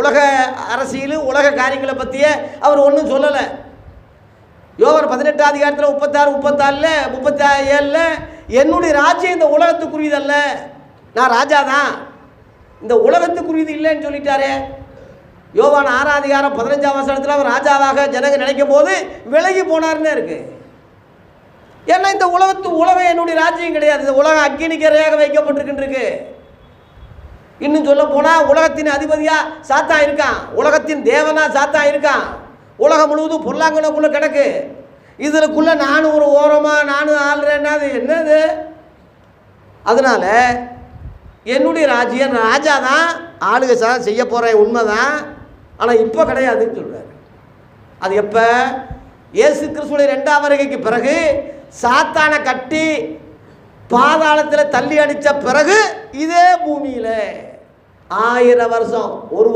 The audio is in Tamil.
உலக அரசியல் உலக காரியங்களை பற்றியே அவர் ஒன்றும் சொல்லலை. யோவான் 18ஆம் அதிகாரத்தில் 36, 34, 37 என்னுடைய ராஜ்யம் இந்த உலகத்துக்குரியதல்ல, நான் ராஜா தான், இந்த உலகத்துக்குரியது இல்லைன்னு சொல்லிட்டாரே. யோவான் 6ஆம் அதிகாரம் 15ஆம் வசனத்தில் அவர் ராஜாவாக ஜனங்க நினைக்கும் போது விலகி போனார்னு இருக்கு. ஏன்னா இந்த உலகம் என்னுடைய ராஜ்யம் கிடையாது, இந்த உலகம் அக்கினிக்கரையாக வைக்கப்பட்டிருக்கின்றிருக்கு. இன்னும் சொல்ல போனால் உலகத்தின் அதிபதியாக சாத்தான் இருக்கான், உலகத்தின் தேவனா சாத்தான் இருக்கான். உலகம் முழுவதும் பொல்லாங்கனக்குள்ளே கிடக்கு. இதுக்குள்ளே நானும் ஒரு ஓரமாக நானும் ஆள்றேன்னா அது என்னது? அதனால் என்னுடைய ராஜ்யம் ராஜா தான், ஆளுகை செய்ய போகிறேன், உண்மை தான், ஆனால் இப்போ கிடையாதுன்னு சொல்கிறார். அது எப்போ? இயேசு கிறிஸ்துவின் 2ஆம் வருகைக்கு பிறகு சாத்தானை கட்டி பாதாளத்தில் தள்ளி அடித்த பிறகு இதே பூமியில் 1000 வருஷம் ஒரு